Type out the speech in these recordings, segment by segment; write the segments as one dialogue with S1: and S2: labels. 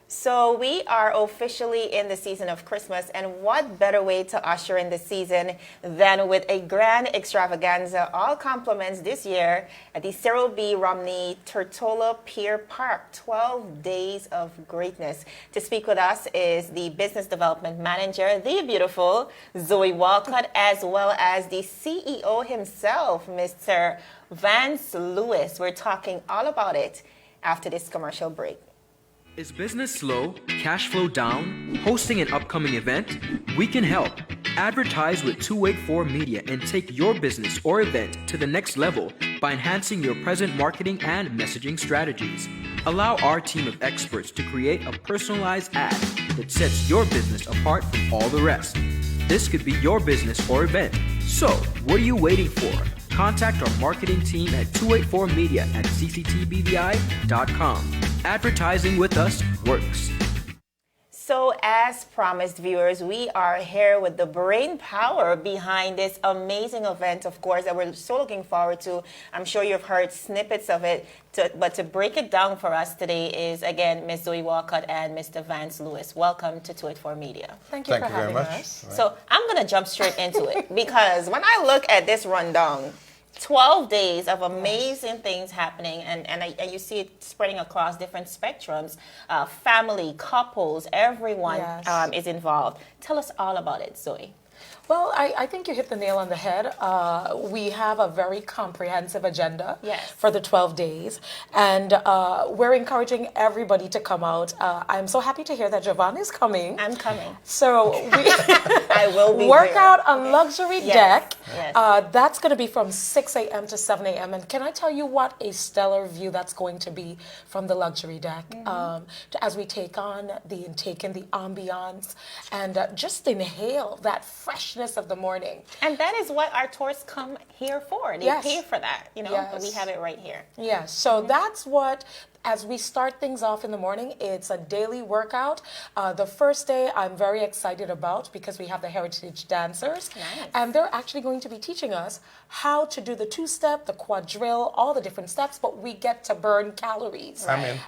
S1: So we are officially in the season of Christmas, and what better way to usher in the season than with a grand extravaganza, all compliments this year at the Cyril Romney Tortola Pier Park, 12 days of greatness. To speak with us is the Business Development Manager, the beautiful Zoe Walcott, as well as the CEO himself, Mr. Vance Lewis. We're talking all about it after this commercial break.
S2: Is business slow, cash flow down, hosting an upcoming event? We can help. Advertise with 284 Media and take your business or event to the next level by enhancing your present marketing and messaging strategies. Allow our team of experts to create a personalized ad that sets your business apart from all the rest. This could be your business or event. So, what are you waiting for? Contact our marketing team at 284media at cctbvi.com. Advertising with us works.
S1: So as promised, viewers, we are here with the brain power behind this amazing event, of course, that we're so looking forward to. I'm sure you've heard snippets of it, but to break it down for us today is, again, Ms. Zoe Walcott and Mr. Vance Lewis. Welcome to 284 Media.
S3: Thank you for having us.
S1: So I'm going to jump straight into it because when I look at this rundown, 12 days of amazing things happening, and you see it spreading across different spectrums. Family, couples, everyone is involved. Tell us all about it, Zoe.
S3: Well, I think you hit the nail on the head. We have a very comprehensive agenda for the 12 days, and we're encouraging everybody to come out. I'm so happy to hear that Jovan is coming.
S1: I'm coming.
S3: So
S1: I will be
S3: workout on luxury deck.
S1: Yes.
S3: That's going to be from 6 a.m. to 7 a.m. And can I tell you what a stellar view that's going to be from the luxury deck as we take in the ambiance and just inhale that freshness of the morning.
S1: And that is what our tourists come here for. They pay for that, but we have it right here.
S3: Yes, so that's what, as we start things off in the morning, it's a daily workout. The first day I'm very excited about because we have the heritage dancers.
S1: Nice.
S3: And they're actually going to be teaching us how to do the two-step, the quadrille, all the different steps, but we get to burn calories.
S1: Right.
S3: I'm in.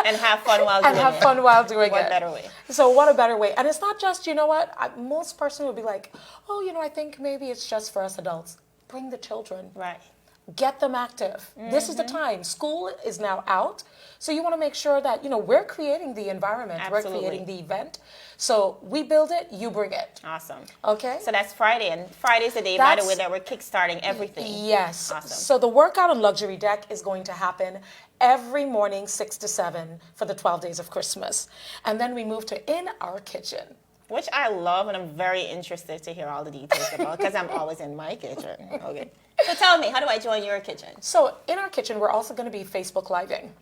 S1: And have fun while doing it.
S3: And have fun while doing it.
S1: What better way?
S3: So what a better way. And it's not just, most person would be like, I think maybe it's just for us adults. Bring the children.
S1: Right.
S3: Get them active. This is the time. School is now out. So you want to make sure that, we're creating the environment.
S1: Absolutely.
S3: We're creating the event. So we build it, you bring it.
S1: Awesome.
S3: Okay.
S1: So that's Friday. And Friday's the day, by the way, that we're kickstarting everything.
S3: Yes.
S1: Awesome.
S3: So the workout on luxury deck is going to happen every morning, 6 to 7 for the 12 days of Christmas. And then we move to in our kitchen.
S1: Which I love, and I'm very interested to hear all the details about because I'm always in my kitchen. Okay. So tell me, how do I join your kitchen?
S3: So in our kitchen, we're also going to be Facebook Living.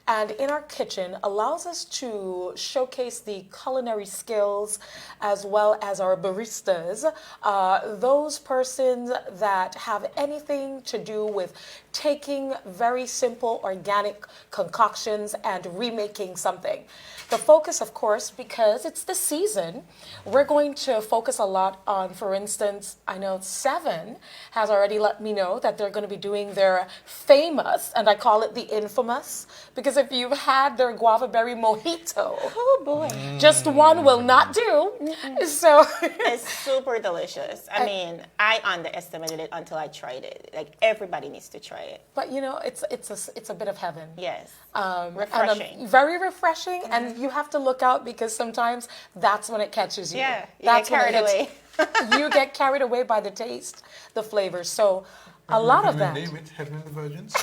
S3: And in our kitchen allows us to showcase the culinary skills as well as our baristas, those persons that have anything to do with taking very simple organic concoctions and remaking something. The focus, of course, because it's the season, we're going to focus a lot on, for instance, I know 7 has already let me know that they're going to be doing their famous, and I call it the infamous, because if you've had their guava berry mojito,
S1: oh boy,
S3: just one will not do. So
S1: it's super delicious. I mean, I underestimated it until I tried it. Like, everybody needs to try it.
S3: But it's a bit of heaven.
S1: Yes.
S3: Refreshing. Very refreshing, and you have to look out because sometimes that's when it catches you.
S1: Yeah,
S3: that's
S1: get carried away.
S3: You get carried away by the taste, the flavors. So a lot of that.
S4: Name it Heaven and the Virgins.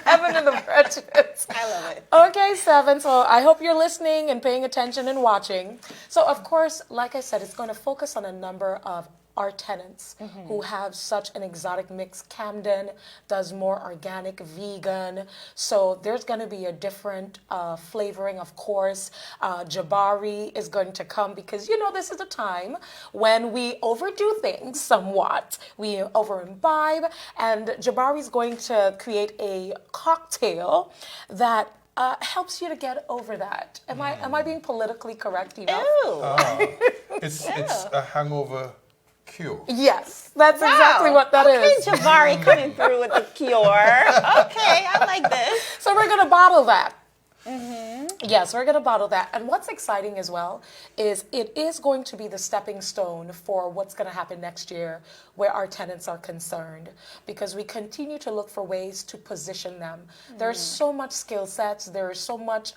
S3: Heaven and the Virgins.
S1: I love it.
S3: Okay, 7. So I hope you're listening and paying attention and watching. So of course, like I said, it's going to focus on a number of our tenants who have such an exotic mix. Camden does more organic, vegan. So there's going to be a different flavoring, of course. Jabari is going to come because, this is a time when we overdo things somewhat. We over-imbibe. And Jabari is going to create a cocktail that helps you to get over that. Am I being politically correct enough?
S4: It's a hangover cure.
S3: Yes, that's exactly what that is.
S1: Okay, Jabari coming through with the cure. Okay, I like this.
S3: So we're going to bottle that. Yes, we're going to bottle that. And what's exciting as well is it is going to be the stepping stone for what's going to happen next year where our tenants are concerned, because we continue to look for ways to position them. There's so much skill sets, there's so much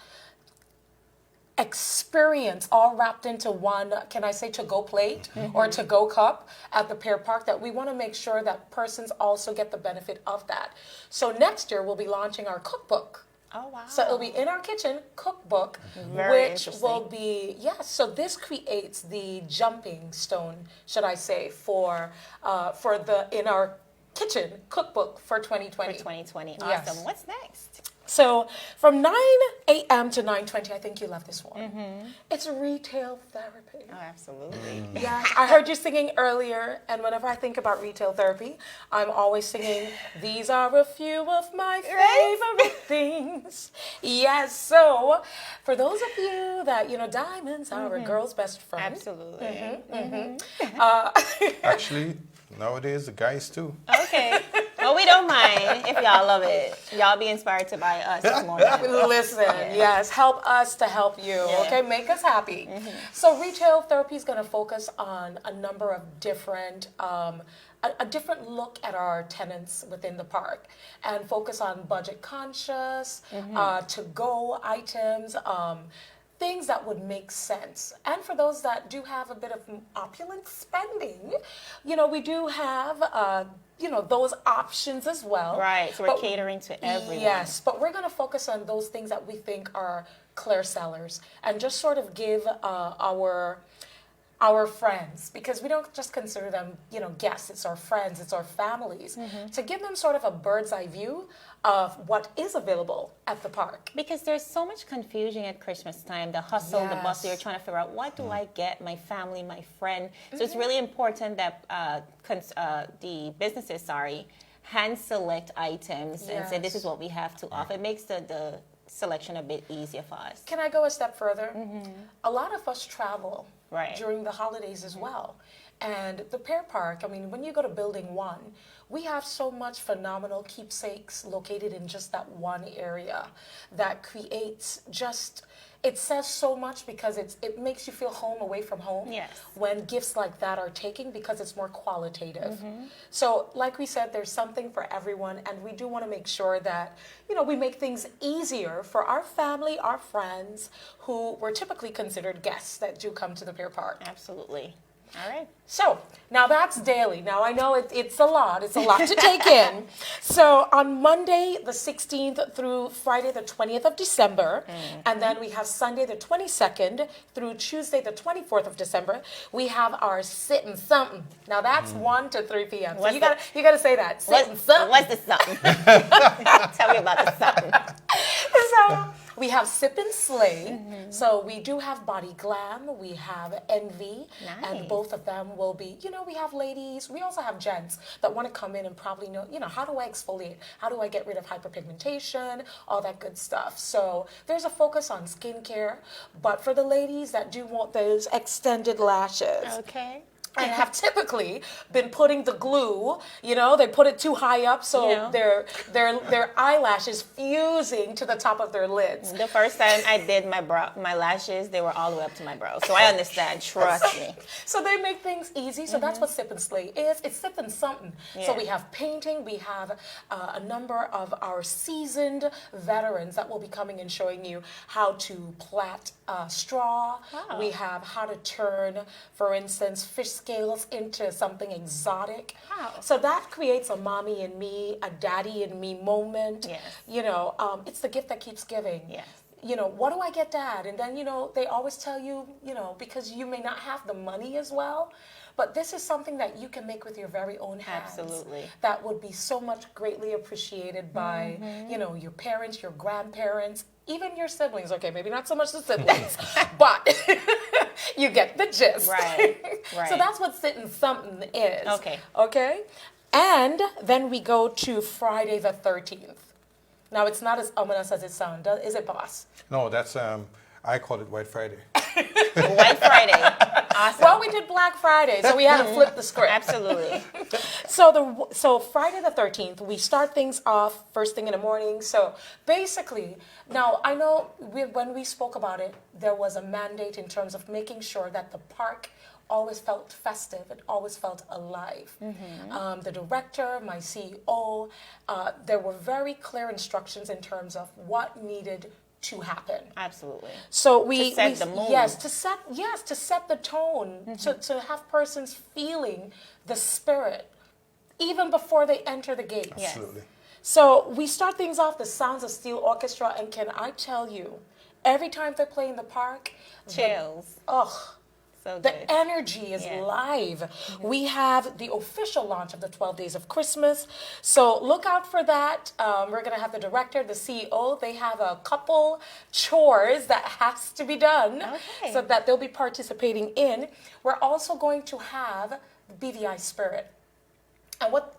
S3: experience all wrapped into one, can I say, to-go plate or to-go cup at the Pier Park, that we want to make sure that persons also get the benefit of that. So next year we'll be launching our cookbook.
S1: Oh, wow.
S3: So it'll be in our kitchen cookbook,
S1: Very
S3: which
S1: interesting.
S3: will be, yes, so this creates the jumping stone, should I say, for the in our kitchen cookbook for 2020.
S1: For 2020. Awesome.
S3: Yes.
S1: What's next?
S3: So from 9 a.m. to 9:20, I think you love this one. It's retail therapy.
S1: Oh, absolutely.
S3: Yes, I heard you singing earlier, and whenever I think about retail therapy, I'm always singing, these are a few of my favorite things. Yes, so for those of you that, diamonds are a girl's best friend.
S1: Absolutely.
S4: Actually, nowadays the guys too.
S1: Okay. Well, we don't mind if y'all love it. Y'all be inspired to buy us more.
S3: Listen, yes, help us to help you, okay? Make us happy. So retail therapy is going to focus on a number of different, a different look at our tenants within the park, and focus on budget conscious, to-go items, things that would make sense. And for those that do have a bit of opulent spending, we do have, those options as well.
S1: Right, so we're catering to everyone.
S3: Yes, but we're going to focus on those things that we think are clear sellers, and just sort of give our friends, because we don't just consider them, guests, it's our friends, it's our families, to give them sort of a bird's eye view of what is available at the park.
S1: Because there's so much confusion at Christmas time, the hustle, the bustle, you're
S3: Yes.
S1: trying to figure out, what do I get my family, my friend? So it's really important that the businesses, hand select items and say, this is what we have to offer. It makes the selection a bit easier for us.
S3: Can I go a step further? A lot of us travel
S1: Right.
S3: during the holidays as well. And the Pier Park, when you go to Building 1, we have so much phenomenal keepsakes located in just that one area that creates it says so much, because it makes you feel home away from home.
S1: Yes.
S3: When gifts like that are taken, because it's more qualitative. So like we said, there's something for everyone, and we do want to make sure that, we make things easier for our family, our friends, who were typically considered guests that do come to the Pier Park.
S1: Absolutely. All right.
S3: So now that's daily. Now I know it's a lot. It's a lot to take in. So on Monday the 16th through Friday the 20th of December, and then we have Sunday the 22nd through Tuesday the 24th of December, we have our Sittin' Something. Now that's 1 to 3 p.m. So
S1: What's
S3: you gotta say that. Sittin' Something.
S1: What's the something? Tell me about the something.
S3: So we have Sip and Slay. So we do have Body Glam, we have Envy, and
S1: Nice.
S3: both of them will be, we have ladies, we also have gents that want to come in and probably know, how do I exfoliate? How do I get rid of hyperpigmentation? All that good stuff. So there's a focus on skincare, but for the ladies that do want those extended lashes,
S1: Okay.
S3: and have typically been putting the glue, they put it too high up, so their eyelashes fusing to the top of their lids.
S1: The first time I did my lashes, they were all the way up to my brow. So I understand. Trust me.
S3: So they make things easy. So that's what Sip and Slay is. It's sipping something. So
S1: Yeah.
S3: we have painting. We have a number of our seasoned veterans that will be coming and showing you how to plait straw.
S1: Wow.
S3: We have how to turn, for instance, fish scales into something exotic.
S1: Wow.
S3: So that creates a mommy and me, a daddy and me moment.
S1: Yes.
S3: It's the gift that keeps giving.
S1: Yes.
S3: What do I get, Dad? And then, they always tell you, because you may not have the money as well, but this is something that you can make with your very own hands.
S1: Absolutely.
S3: That would be so much greatly appreciated by, your parents, your grandparents, even your siblings. Okay, maybe not so much the siblings, but you get the gist.
S1: Right, right.
S3: So that's what Sittin' Something is.
S1: Okay.
S3: Okay? And then we go to Friday the 13th. Now, it's not as ominous as it sounds, is it, boss?
S4: No, that's I call it White Friday.
S1: White Friday. Awesome.
S3: Well, we did Black Friday, so we had to flip the script.
S1: Absolutely.
S3: So Friday the 13th, we start things off first thing in the morning. So basically, now I know when we spoke about it, there was a mandate in terms of making sure that the park always felt festive. It always felt alive. The director, my CEO, there were very clear instructions in terms of what needed to happen.
S1: Absolutely.
S3: So we
S1: set the mood.
S3: to set the tone, to have persons feeling the spirit even before they enter the gates.
S1: Yes.
S4: Absolutely.
S3: So we start things off the Sounds of Steel Orchestra, and can I tell you, every time they play in the park,
S1: Chills. So
S3: the
S1: good.
S3: energy is
S1: Yeah.
S3: live. We have the official launch of the 12 Days of Christmas. So look out for that. We're going to have the director, the CEO. They have a couple chores that has to be done
S1: Okay.
S3: so that they'll be participating in. We're also going to have BVI Spirit. And what...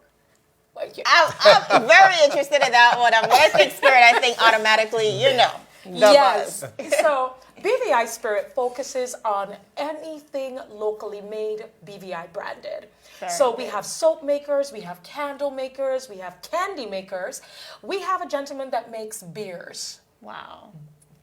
S1: I'm very interested in that one. I'm going to think Spirit. I think automatically, the
S3: Yes.
S1: buzz.
S3: So BVI Spirit focuses on anything locally made, BVI branded.
S1: Very
S3: So we
S1: good.
S3: have soap makers, we have candle makers, we have candy makers. We have a gentleman that makes beers,
S1: Wow.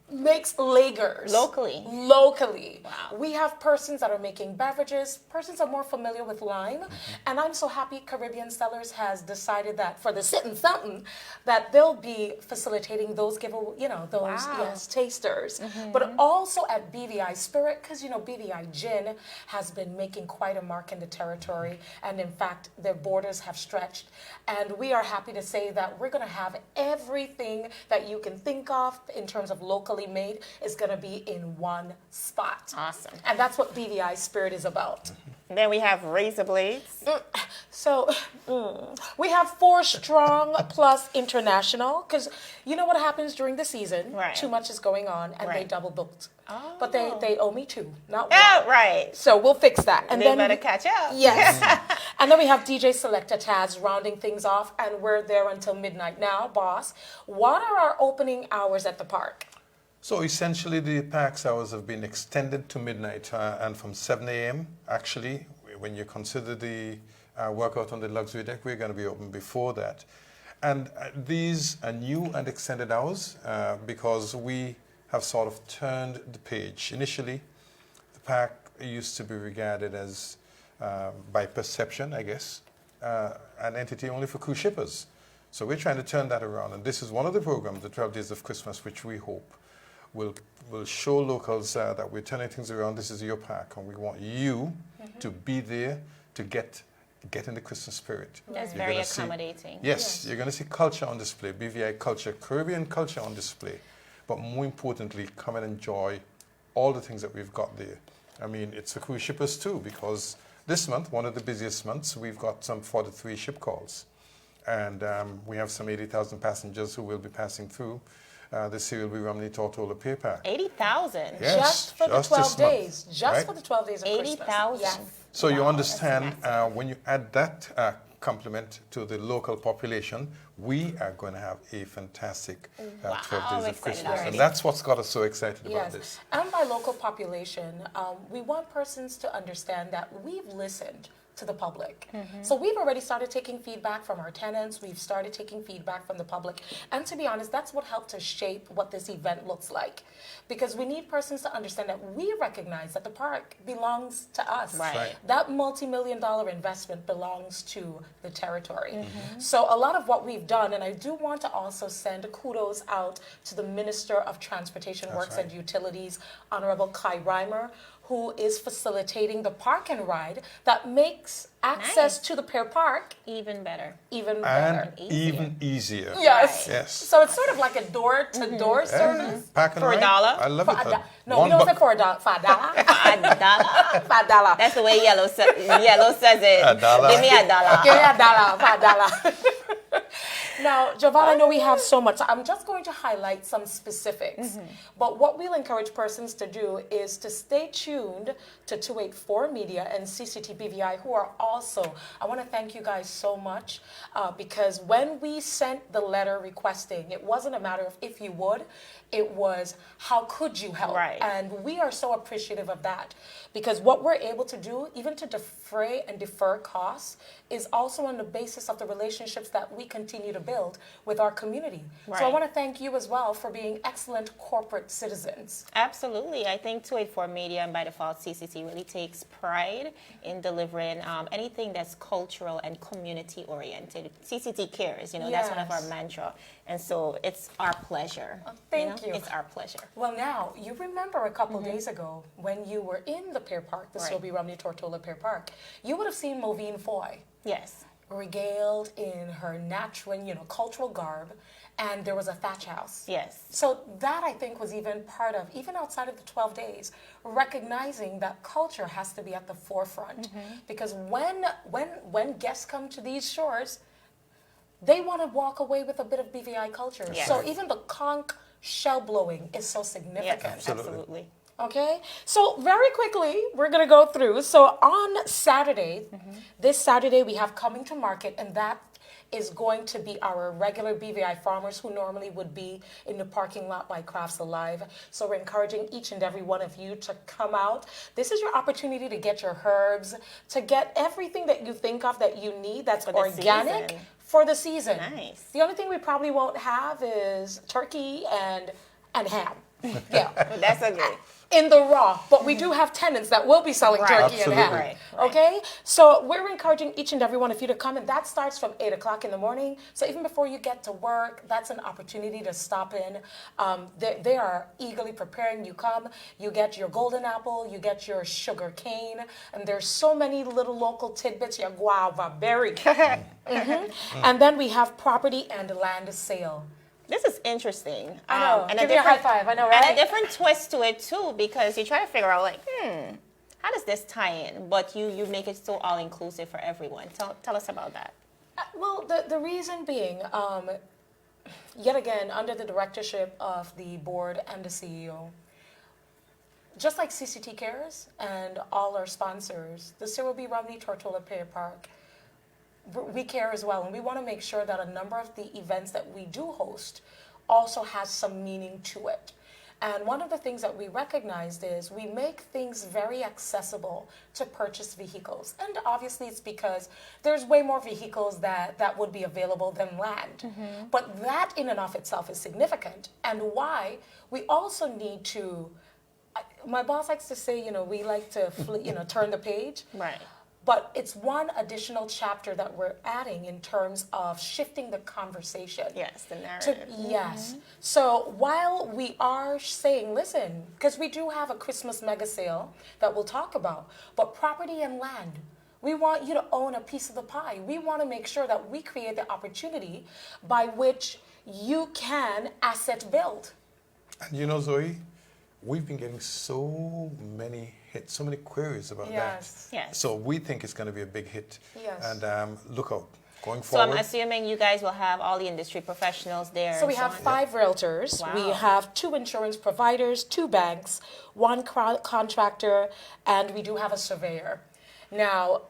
S3: makes lagers.
S1: Locally.
S3: Wow. We have persons that are making beverages. Persons are more familiar with lime. And I'm so happy Caribbean Cellars has decided that for the Sittin' Something, that they'll be facilitating those
S1: Wow.
S3: tasters. But also at BVI Spirit, because BVI Gin has been making quite a mark in the territory. And in fact, their borders have stretched. And we are happy to say that we're going to have everything that you can think of in terms of locally made is going to be in one spot.
S1: Awesome.
S3: And that's what BVI Spirit is about.
S1: Then we have Razor Blades.
S3: So we have 4 Strong plus International, because you know what happens during the season?
S1: Right.
S3: Too much is going on, and they
S1: Right.
S3: double booked.
S1: Oh.
S3: But they owe me 2, not 1.
S1: Oh, right.
S3: So we'll fix that. And
S1: They
S3: then
S1: better catch up.
S3: Yes. And then we have DJ Selecta Taz rounding things off, and we're there until midnight. Now, boss, what are our opening hours at the park?
S4: So essentially, the park's hours have been extended to midnight, and from 7 a.m. Actually, when you consider the workout on the luxury deck, we're going to be open before that. And these are new and extended hours because we have sort of turned the page. Initially, the park used to be regarded as, by perception, I guess, an entity only for cruise shippers. So we're trying to turn that around, and this is one of the programs, the 12 Days of Christmas, which we hope will show locals that we're turning things around. This is your park, and we want you to be there to get in the Christmas spirit.
S1: That's
S4: You're
S1: very
S4: gonna see-
S1: accommodating.
S4: Yes, you're going to see culture on display, BVI culture, Caribbean culture on display. But more importantly, come and enjoy all the things that we've got there. I mean, it's for cruise shippers too, because this month, one of the busiest months, we've got some 43 ship calls. And we have some 80,000 passengers who will be passing through the Cyril Romney Tortola Pier Park.
S1: 80,000.
S4: Yes,
S3: Just for the
S4: just
S3: 12
S4: this month,
S3: days. Just
S4: right?
S3: for the 12 days of Christmas.
S1: 80,000.
S3: Yes.
S4: So you
S1: Wow,
S4: understand
S1: that's
S4: when you add that complement to the local population, we are going to have a fantastic 12
S1: I'm
S4: days of
S1: excited
S4: Christmas.
S1: already.
S4: And that's what's got us so excited about
S3: Yes.
S4: this.
S3: And by local population, we want persons to understand that we've listened to the public. So we've already started taking feedback from our tenants. We've started taking feedback from the public. And to be honest, that's what helped us shape what this event looks like. Because we need persons to understand that we recognize that the park belongs to us.
S1: Right.
S4: Right.
S3: That multi-million-dollar investment belongs to the territory. So a lot of what we've done, and I do want to also send kudos out to the Minister of Transportation Works
S4: right.
S3: and Utilities, Honorable Kai Reimer, who is facilitating the park and ride that makes access
S1: Nice.
S3: to the Pier Park
S1: Even better.
S3: even better.
S4: And even easier.
S3: Yes.
S4: Yes.
S3: So it's sort of like a door-to-door service.
S4: Park and
S1: For a
S4: ride,
S1: dollar?
S4: I love
S3: For
S4: it.
S3: a no, we don't say for a dollar. For a dollar.
S1: $1.
S3: $5.
S1: That's the way Yellow says it.
S4: $1.
S1: Give me $1.
S3: Give me $1 for $1. Now, Jovan, I know we have so much. I'm just going to highlight some specifics. But what we'll encourage persons to do is to stay tuned to 284 Media and CCTBVI, who are also, I want to thank you guys so much because when we sent the letter requesting, it wasn't a matter of if you would, it was how could you help?
S1: Right.
S3: And we are so appreciative of that because what we're able to do, even to defray and defer costs, is also on the basis of the relationships that we continue to build with our community.
S1: Right.
S3: So I want to thank you as well for being excellent corporate citizens.
S1: Absolutely. I think 284 Media and by default CCT really takes pride in delivering anything that's cultural and community oriented. CCT cares, that's one of our
S3: Yes.
S1: mantra. And so it's our pleasure.
S3: Thank you.
S1: It's our pleasure.
S3: Well, now, you remember a couple days ago when you were in the Pier Park, the
S1: Right.
S3: Cyril Romney Tortola Pier Park, you would have seen Moveen Foy
S1: Yes.
S3: regaled in her natural, cultural garb, and there was a thatch house.
S1: Yes.
S3: So that, I think, was even part of, even outside of the 12 days, recognizing that culture has to be at the forefront. Because when guests come to these shores, they want to walk away with a bit of BVI culture.
S1: Yes.
S3: So even the conch shell blowing is so significant.
S1: Yes, absolutely.
S3: Okay, so very quickly, we're going to go through. So on Saturday, this Saturday, we have Coming to Market, and that is going to be our regular BVI farmers who normally would be in the parking lot by Crafts Alive. So we're encouraging each and every one of you to come out. This is your opportunity to get your herbs, to get everything that you think of that you need that's
S1: For the
S3: organic
S1: season.
S3: for the season.
S1: Nice.
S3: The only thing we probably won't have is turkey and ham. Yeah.
S1: That's okay.
S3: In the raw, but we do have tenants that will be selling
S1: Right.
S3: turkey and ham.
S4: Absolutely.
S1: Right.
S3: Okay, so we're encouraging each and every one of you to come, and that starts from 8 o'clock in the morning. So even before you get to work, that's an opportunity to stop in. They are eagerly preparing. You come, you get your golden apple, you get your sugar cane, and there's so many little local tidbits. Your guava berry, and then we have property and land sale.
S1: This is interesting.
S3: I know.
S1: And
S3: Give me a high five. I know, right?
S1: And a different twist to it too, because you try to figure out how does this tie in? But you make it so all inclusive for everyone. Tell us about that.
S3: Well, the reason being, yet again, under the directorship of the board and the CEO, just like CCT Cares and all our sponsors, the Cyril B. Romney Tortola Pier Park, we care as well. And we want to make sure that a number of the events that we do host also has some meaning to it. And one of the things that we recognized is we make things very accessible to purchase vehicles. And obviously it's because there's way more vehicles that would be available than land. But that in and of itself is significant. And why we also need to, my boss likes to say, we like to, turn the page.
S1: Right.
S3: But it's one additional chapter that we're adding in terms of shifting the conversation.
S1: Yes, the narrative.
S3: Yes. So while we are saying, listen, because we do have a Christmas mega sale that we'll talk about, but property and land, we want you to own a piece of the pie. We want to make sure that we create the opportunity by which you can asset build.
S4: And Zoe, we've been getting so many hits, so many queries about
S3: Yes.
S4: that.
S1: Yes.
S4: So we think it's going to be a big hit.
S3: Yes.
S4: And look out, going
S1: So I'm
S4: forward.
S1: assuming you guys will have all the industry professionals there.
S3: So
S1: and
S3: we have
S1: on.
S3: 5 realtors.
S1: Wow.
S3: We have 2 insurance providers, 2 banks, 1 contractor, and we do have a surveyor. Now,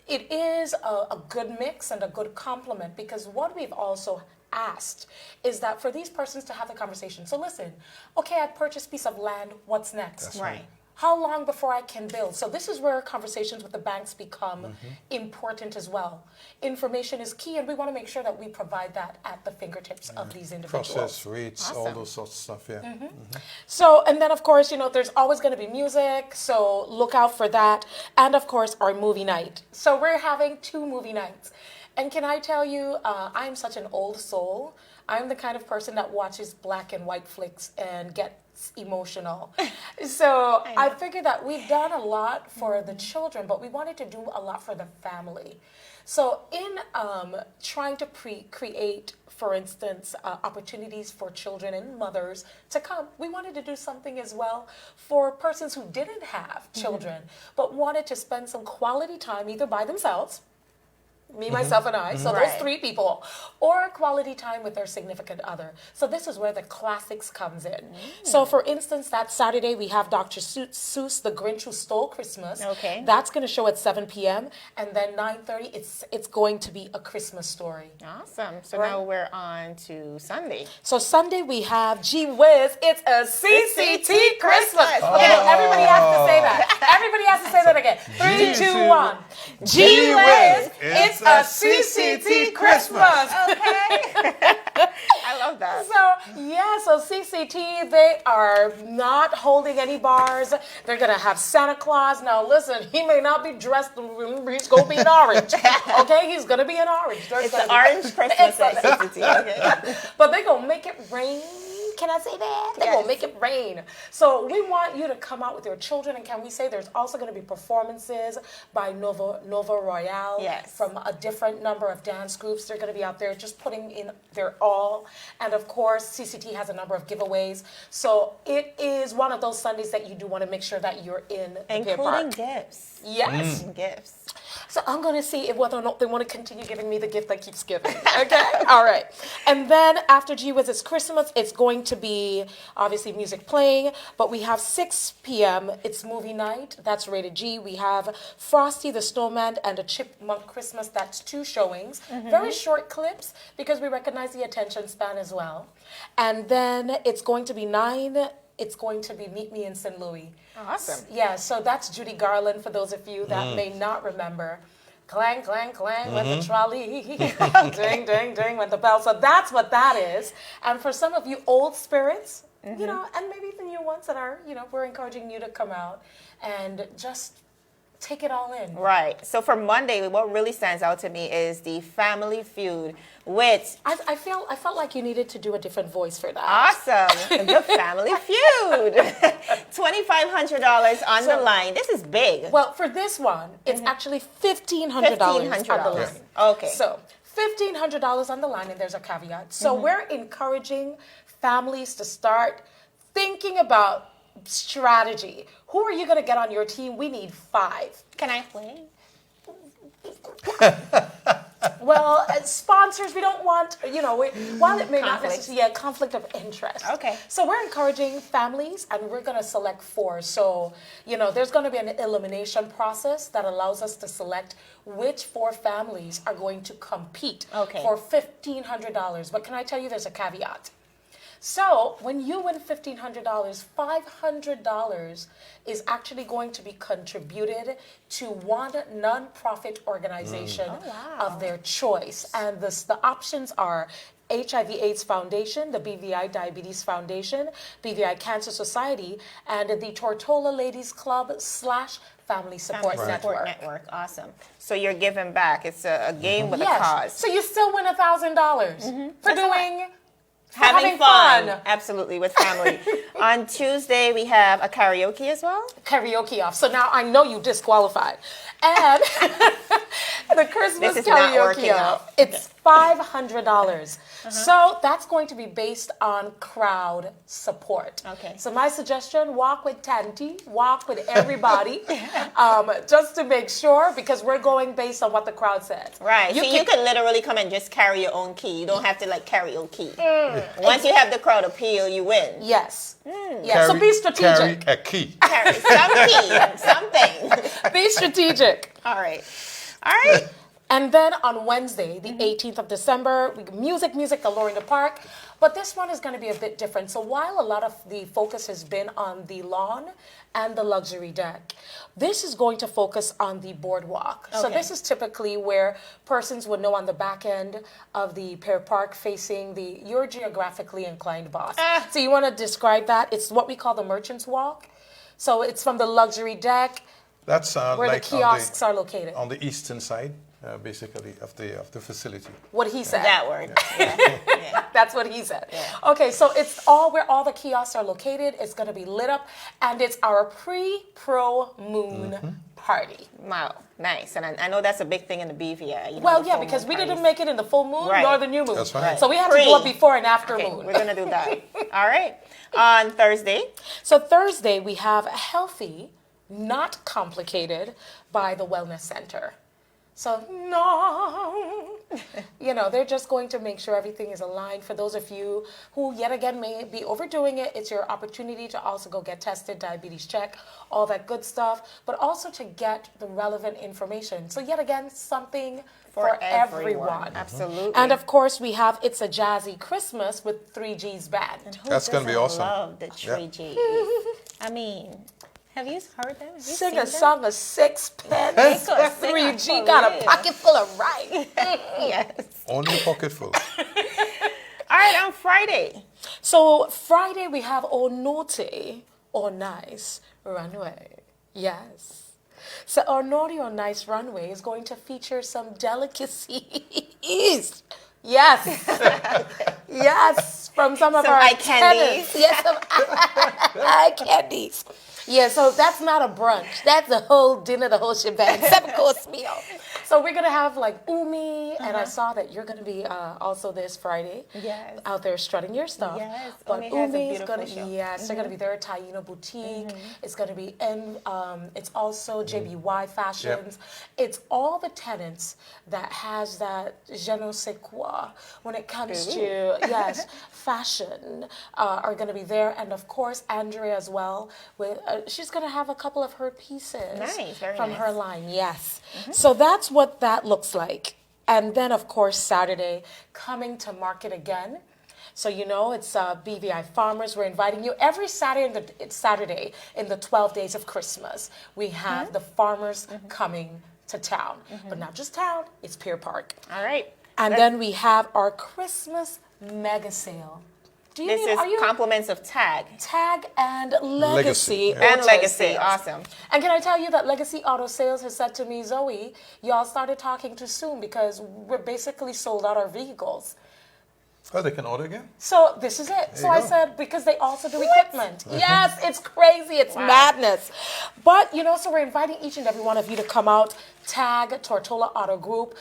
S3: it is a good mix and a good complement because what we've also asked is that for these persons to have the conversation. So listen, okay, I purchased a piece of land. What's next?
S4: That's
S1: Right.
S3: How long before I can build? So this is where conversations with the banks become important as well. Information is key, and we want to make sure that we provide that at the fingertips of these individuals.
S4: Process, rates, all
S1: Awesome.
S4: those sorts of stuff, yeah.
S3: So, and then of course, there's always going to be music, so look out for that. And of course, our movie night. So we're having 2 movie nights. And can I tell you, I'm such an old soul. I'm the kind of person that watches black and white flicks and gets emotional. So I figured that we've done a lot for the children, but we wanted to do a lot for the family. So in trying to create, for instance, opportunities for children and mothers to come, we wanted to do something as well for persons who didn't have children, but wanted to spend some quality time either by themselves me, myself, and I. So those
S1: Right.
S3: 3 people. Or quality time with their significant other. So this is where the classics comes in. So for instance, that Saturday we have Dr. Seuss, The Grinch Who Stole Christmas.
S1: Okay.
S3: That's going to show at 7 p.m. And then 9:30, it's going to be A Christmas Story.
S1: Awesome. So
S3: Right.
S1: now we're on to Sunday.
S3: So Sunday we have Gee Whiz, it's a CCT Christmas.
S1: Christmas.
S3: Okay, everybody has to say that. Everybody has to say that again. 3, 2, 1. Gee Whiz, it's a CCT Christmas.
S1: Okay. I love that.
S3: So CCT, they are not holding any bars. They're gonna have Santa Claus. Now listen, he may not be dressed, he's gonna be an orange. Okay, he's gonna be an orange.
S1: It's the orange Christmas at CCT. Okay.
S3: But they're going to make it rain. Can I say that? They're going to make it rain. So we want you to come out with your children. And can we say there's also going to be performances by Nova Royale
S1: Yes.
S3: from a different number of dance groups. They're going to be out there just putting in their all. And of course, CCT has a number of giveaways. So it is one of those Sundays that you do want to make sure that you're in the Pier
S1: Including
S3: Park.
S1: gifts.
S3: Yes.
S1: Gifts.
S3: So I'm going to see if whether or not they want to continue giving me the gift that keeps giving. Okay? All right. And then after Gee Whiz, it's Christmas. It's going to be obviously music playing, but we have 6 p.m. It's movie night. That's rated G. We have Frosty the Snowman and a Chipmunk Christmas. That's 2 showings. Very short clips because we recognize the attention span as well. And then it's going to be 9. It's going to be Meet Me in St. Louis.
S1: Awesome.
S3: Yeah, so that's Judy Garland for those of you that may not remember. Clang, clang, clang went the trolley. Ding, ding, ding went the bell. So that's what that is. And for some of you old spirits, you know, and maybe the new ones that are, you know, we're encouraging you to come out and just take it all in.
S1: Right. So for Monday, what really stands out to me is the Family Feud with
S3: I felt like you needed to do a different voice for that.
S1: awesome the Family Feud. $2,500 on the line. This is big.
S3: Well, for this one, it's actually $1,500 on the line.
S1: Okay.
S3: So $1,500 on the line, and there's a caveat. So we're encouraging families to start thinking about strategy. Who are you going to get on your team? We need 5.
S1: Can I play?
S3: Well, as sponsors, we don't want, you know, while it may not
S1: Conflict.
S3: necessarily, conflict of interest.
S1: Okay.
S3: So we're encouraging families, and we're going to select 4. So, you know, there's going to be an elimination process that allows us to select which 4 families are going to compete
S1: Okay.
S3: for $1,500. But can I tell you there's a caveat? So when you win $1,500, $500 is actually going to be contributed to one nonprofit organization of their choice. And the options are HIV/AIDS Foundation, the BVI Diabetes Foundation, BVI Cancer Society, and the Tortola Ladies Club / Family Support Network.
S1: Awesome. So you're giving back. It's a game with a
S3: Yes.
S1: cause.
S3: So you still win $1,000 for doing...
S1: Having
S3: fun.
S1: Absolutely, with family. On Tuesday, we have a karaoke as well.
S3: Karaoke off. So now I know you disqualified. And the Christmas
S1: This is not working
S3: karaoke
S1: out.
S3: off, it's $500. So that's going to be based on crowd support.
S1: Okay.
S3: So my suggestion, walk with Tanti, walk with everybody, just to make sure, because we're going based on what the crowd says.
S1: Right. You could literally come and just carry your own key. You don't have to like karaoke. Once you have the crowd appeal, you win.
S3: Yes. Yeah. So be strategic.
S4: Carry a key.
S1: Carry some key, something.
S3: Be strategic.
S1: All right. All right.
S3: And then on Wednesday, the 18th of December, music galore in the park. But this one is going to be a bit different. So while a lot of the focus has been on the lawn and the luxury deck, this is going to focus on the boardwalk. So
S1: Okay.
S3: this is typically where persons would know on the back end of the Pier Park facing your geographically inclined boss. So you want to describe that? It's what we call the Merchant's Walk. So it's from the luxury deck
S4: That's
S3: where
S4: like
S3: the kiosks are located.
S4: on the eastern side, basically, of the facility.
S3: What he said.
S1: That word. Yeah.
S3: That's what he said. Okay, so it's all where all the kiosks are located. It's going to be lit up, and it's our pre-pro moon party.
S1: Wow. Nice. And I know that's a big thing in the BVI. You know,
S3: Well,
S1: the
S3: yeah,
S1: full
S3: because
S1: moon
S3: we
S1: parties.
S3: didn't make it in the full moon
S1: Right.
S3: nor the new moon.
S4: That's right.
S3: So we had to do a before and after
S1: Okay,
S3: moon.
S1: we're going to do that. All right. On Thursday,
S3: So Thursday, we have Healthy, Not Complicated by the Wellness Center. So, no. They're just going to make sure everything is aligned. For those of you who, yet again, may be overdoing it, it's your opportunity to also go get tested, diabetes check, all that good stuff, but also to get the relevant information. So, yet again, something for everyone.
S1: Absolutely.
S3: And of course, we have It's a Jazzy Christmas with 3G's band.
S1: And who
S4: That's gonna be
S1: doesn't
S4: awesome.
S1: love the 3G. I mean, have you heard them? Have you
S3: Sing
S1: seen
S3: a
S1: them?
S3: song of sixpence.
S1: They could sing
S3: 3G
S1: for
S3: got a
S1: real.
S3: pocket full of rice.
S1: Yes.
S4: Only a pocketful.
S1: All right, on Friday.
S3: So Friday we have O Naughty or Nice Runway. Yes. So our Naughty or Nice Runway is going to feature some delicacies. Yes. Yes. From some of
S1: Some
S3: our
S1: eye candies.
S3: tenants. Yes, some eye candies. Yeah, so that's not a brunch. That's a whole dinner, the whole shebang, 7-course meal. So we're going to have like umi, and I saw that you're going to be also this Friday
S1: Yes.
S3: out there strutting your stuff.
S1: Yes,
S3: But
S1: Umi has a
S3: umi is
S1: beautiful
S3: going to,
S1: show.
S3: yes, they're going to be there at Taino Boutique. It's going to be in, it's also JBY Fashions. It's all the tenants that has that je ne sais quoi when it comes to, yes, fashion are going to be there. And of course, Andrea as well. With she's going to have a couple of her pieces
S1: Nice, very
S3: from
S1: nice.
S3: her line. Yes. So that's what that looks like. And then, of course, Saturday, coming to market again. So, it's BVI Farmers. We're inviting you every Saturday in the 12 days of Christmas. We have the farmers coming to town. But not just town, it's Pier Park.
S1: All right.
S3: And then we have our Christmas mega sale. Do you
S1: This is
S3: are you
S1: compliments of Tag.
S3: Tag and Legacy?
S4: yeah.
S1: And
S3: Auto
S1: Legacy.
S3: Sales.
S1: Awesome.
S3: And can I tell you that Legacy Auto Sales has said to me, Zoe, y'all started talking too soon because we're basically sold out our vehicles.
S4: Oh, they can order again?
S3: So this is it. So
S4: you
S3: I
S4: go.
S3: said, because they also do equipment. Yes, it's crazy. It's madness. But, so we're inviting each and every one of you to come out. Tag Tortola Auto Group.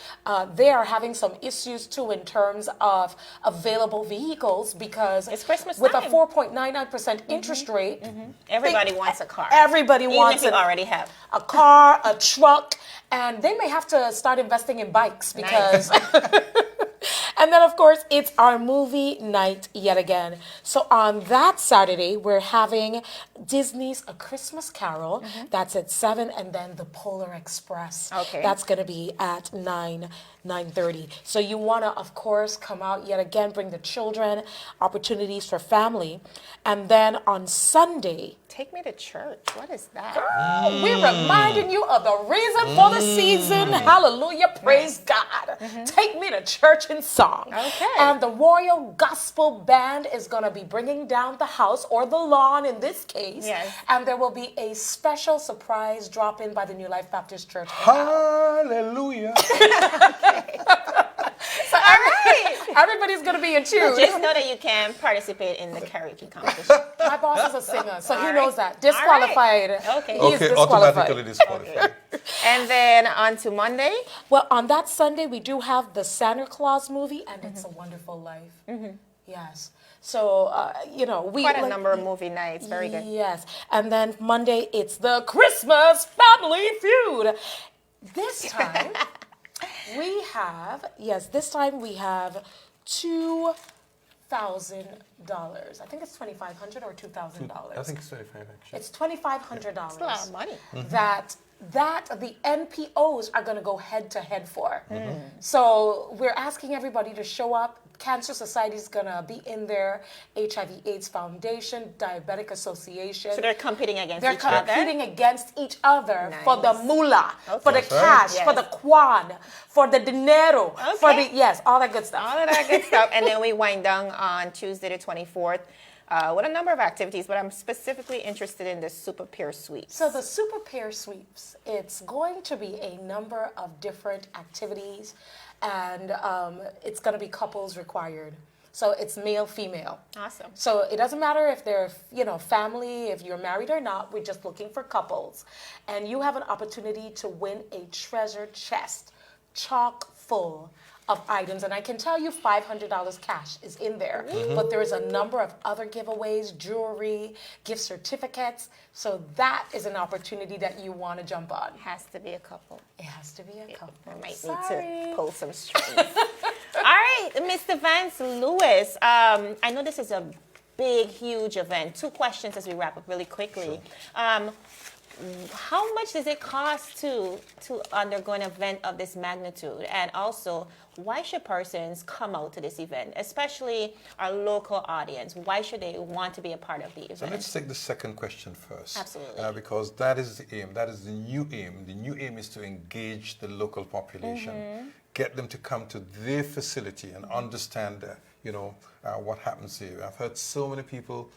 S3: They are having some issues too in terms of available vehicles because
S1: It's Christmas
S3: with
S1: time.
S3: a 4.99% interest rate.
S1: Everybody wants a car.
S3: Everybody
S1: Even
S3: wants
S1: if you already have.
S3: a car, a truck, and they may have to start investing in bikes because. And then, of course, it's our movie night yet again. So on that Saturday, we're having Disney's A Christmas Carol. That's at 7, and then The Polar Express.
S1: Okay.
S3: That's going to be at 9:30. So you want to, of course, come out yet again, bring the children, opportunities for family. And then on Sunday,
S1: Take me to church. What is that?
S3: we're reminding you of the reason for the season. Hallelujah. Praise God. Take me to church in song.
S1: Okay.
S3: And the Royal Gospel Band is going to be bringing down the house or the lawn in this case.
S1: Yes.
S3: And there will be a special surprise drop in by the New Life Baptist Church.
S4: Hallelujah.
S3: So everybody's going to be in tune.
S1: Just know that you can participate in the karaoke competition.
S3: My boss is a singer, so he
S1: All
S3: knows
S1: right.
S3: that. Disqualified.
S1: Okay.
S3: He is
S4: Okay,
S3: disqualified.
S4: automatically disqualified.
S1: And then on to Monday.
S3: Well, on that Sunday, we do have the Santa Claus movie, and It's a Wonderful Life. Yes. So, we
S1: Quite a number of movie nights. Very good.
S3: Yes. And then Monday, it's the Christmas Family Feud. This time, we have $2,000. I think it's $2,500 or $2,000.
S4: I think it's 35 actually.
S3: It's $2,500.
S1: That's a lot of money.
S3: That the NPOs are going to go head to head for. So we're asking everybody to show up. Cancer Society is going to be in there. HIV/AIDS Foundation, Diabetic Association.
S1: So they're competing against
S3: They're
S1: each other.
S3: competing against each other for the
S1: Nice.
S3: moolah, for the
S1: Okay.
S3: cash,
S1: Yes.
S3: for the kwan, for the dinero, for the,
S1: Okay.
S3: yes, all that good stuff.
S1: All of that good stuff. And then we wind down on Tuesday the 24th with a number of activities, but I'm specifically interested in the Super Peer Sweeps.
S3: So the Super Pair Sweeps, it's going to be a number of different activities, and it's going to be couples required. So it's male, female.
S1: Awesome.
S3: So it doesn't matter if they're, family, if you're married or not, we're just looking for couples. And you have an opportunity to win a treasure chest chock full of items, and I can tell you $500 cash is in there, but there's a number of other giveaways, jewelry, gift certificates, so that is an opportunity that you want to jump on.
S1: Has to be a couple.
S3: It has to be a couple.
S1: We might
S3: Sorry.
S1: need to pull some strings. All right, Mr. Vance Lewis. I know this is a big, huge event. 2 questions as we wrap up really quickly. How much does it cost to undergo an event of this magnitude? And also, why should persons come out to this event, especially our local audience? Why should they want to be a part of the event?
S4: So let's take the second question first.
S1: Absolutely.
S4: Because that is the aim. That is the new aim. The new aim is to engage the local population, get them to come to their facility and understand, what happens here. I've heard so many people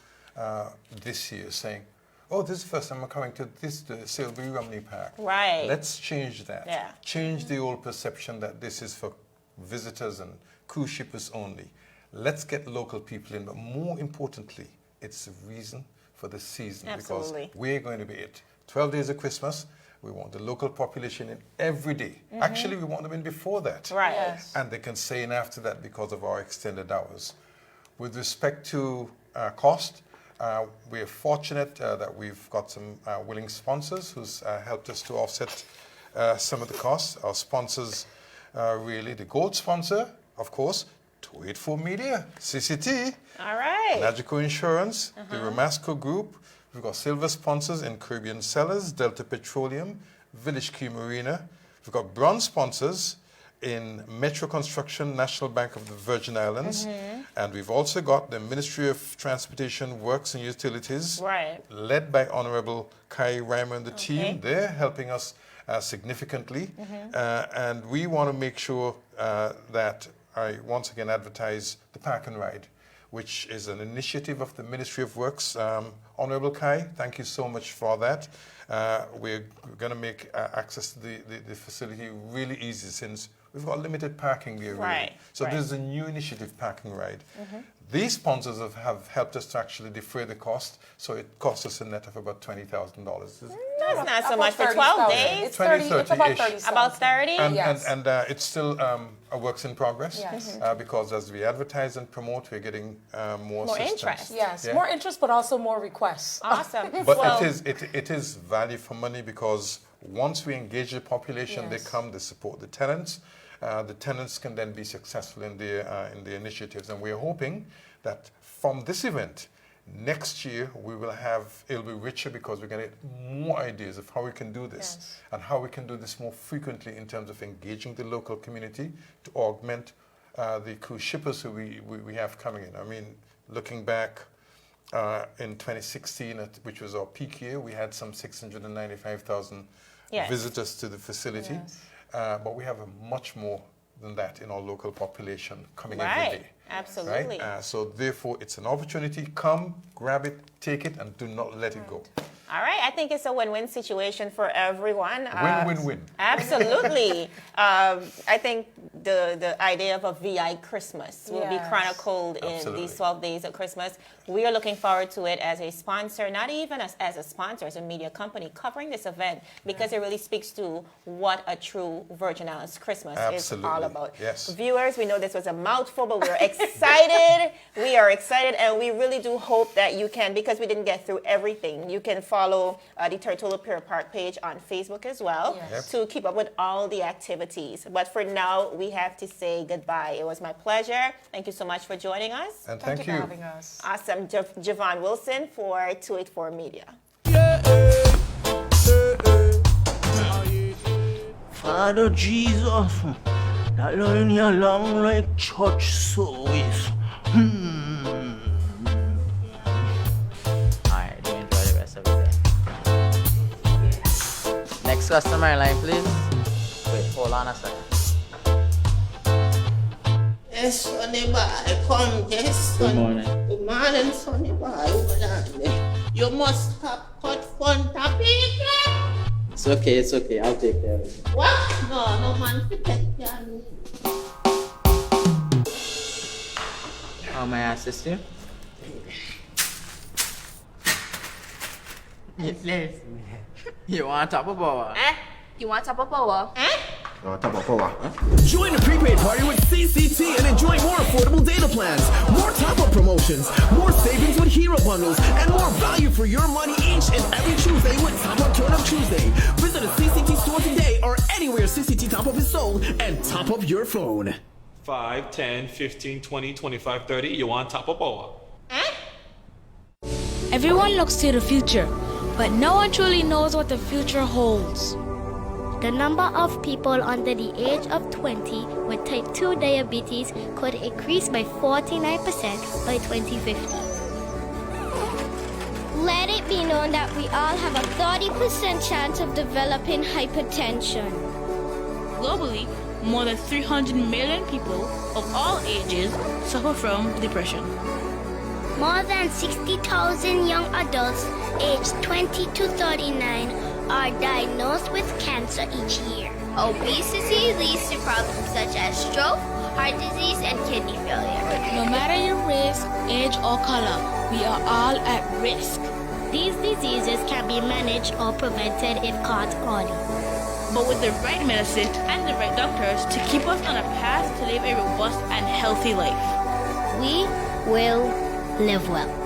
S4: this year saying, oh, this is the first time I'm coming to the Cyril B. Romney Park.
S1: Right.
S4: Let's change that.
S1: Yeah.
S4: Change the old perception that this is for visitors and cruise shippers only. Let's get local people in, but more importantly, it's a reason for the season.
S1: Absolutely.
S4: Because we're going to be it. 12 days of Christmas, we want the local population in every day. Actually, we want them in before that.
S1: Right.
S3: Yes.
S4: And they can stay in after that because of our extended hours. With respect to cost, we're fortunate that we've got some willing sponsors who's helped us to offset some of the costs. Our sponsors, really, the gold sponsor, of course, 284 Media, CCT,
S1: All right.
S4: Nagico Insurance, the Ramasco Group. We've got silver sponsors in Caribbean Cellars, Delta Petroleum, Village Key Marina. We've got bronze sponsors in Metro Construction, National Bank of the Virgin Islands. And we've also got the Ministry of Transportation, Works and Utilities,
S1: Right.
S4: led by Honorable Kai Reimer and the team. They're helping us significantly. And we want to make sure that I once again advertise the Park and Ride, which is an initiative of the Ministry of Works. Honorable Kai, thank you so much for that. We're going to make access to the facility really easy since we've got limited parking there. Really.
S1: Right,
S4: So
S1: right.
S4: there's a new initiative, Park and Ride. These sponsors have helped us to actually defray the cost, so it costs us a net of about $20,000.
S1: That's not so
S3: About
S1: much for 12
S3: 30,000.
S1: days.
S3: It's 30. It's about
S4: 30-ish.
S3: 30.
S1: About 30?
S3: Yes.
S4: And it's still a works in progress.
S3: Yes.
S4: Because as we advertise and promote, we're getting more
S1: More
S4: assistance.
S1: interest.
S3: Yes,
S4: Yeah.
S3: more interest, but also more requests.
S1: Awesome.
S4: But
S1: Well,
S4: it is value for money because once we engage the population, they
S3: Yes.
S4: come, they support the tenants. The tenants can then be successful in their initiatives, and we're hoping that from this event, next year it'll be richer because we're going to get more ideas of how we can do this
S3: Yes.
S4: and how we can do this more frequently in terms of engaging the local community to augment the cruise shippers who we have coming in. I mean, looking back in 2016, which was our peak year, we had some 695,000
S1: Yes.
S4: visitors to the facility.
S3: Yes.
S4: But we have much more than that in our local population coming
S1: right.
S4: every day.
S1: Absolutely.
S4: Right? So therefore, it's an opportunity. Come, grab it, take it, and do not let it go.
S1: All right. I think it's a win-win situation for everyone.
S4: Win-win-win.
S1: Absolutely. I think the idea of a VI Christmas will be
S3: Yes.
S1: chronicled in
S4: Absolutely.
S1: these 12 days of Christmas. We are looking forward to it as a sponsor, not even as a sponsor, as a media company, covering this event because it really speaks to what a true Virgin Islands Christmas is all
S4: Absolutely.
S1: about.
S4: Yes.
S1: Viewers, we know this was a mouthful, but we're excited. We are excited, and we really do hope that you can, because we didn't get through everything, you can follow the Tortola Pier Park page on Facebook as well
S3: Yes.
S1: to keep up with all the activities. But for now, we have to say goodbye. It was my pleasure. Thank you so much for joining us.
S4: And
S3: Thank
S4: thank
S3: you for
S4: you.
S3: having us.
S1: Awesome. Javon Wilson for 284 Media.
S5: Father Jesus, that line here long like church service.
S6: Alright, do enjoy the rest of it then. Next customer line, please. Wait, hold on a second.
S7: Yes, Sonny boy, come, yes,
S6: Good
S7: Sonny.
S6: morning.
S7: Good morning, Sonny boy. Hold on there. You must have cut front of people.
S6: It's okay, I'll take care of it.
S7: What? No man to take care of me.
S6: How may I assist you? Yes. You want top of power?
S8: You want top of power? Top of power.
S9: Join the prepaid party with CCT and enjoy more affordable data plans, more top-up promotions, more savings with hero bundles, and more value for your money each and every Tuesday with Top Up Turn Up Tuesday. Visit a CCT store today or anywhere CCT Top Up is sold and top up your phone.
S10: 5, 10, 15, 20, 25, 30. You want top up or?
S11: Everyone looks to the future, but no one truly knows what the future holds.
S12: The number of people under the age of 20 with type 2 diabetes could increase by 49% by 2050. Let it be known that we all have a 30% chance of developing hypertension.
S11: Globally, more than 300 million people of all ages suffer from depression.
S12: More than 60,000 young adults aged 20 to 39 are diagnosed with cancer each year. Obesity leads to problems such as stroke, heart disease, and kidney failure.
S11: No matter your race, age, or color, we are all at risk.
S12: These diseases can be managed or prevented if caught early.
S11: But with the right medicine and the right doctors to keep us on a path to live a robust and healthy life,
S12: we will live well.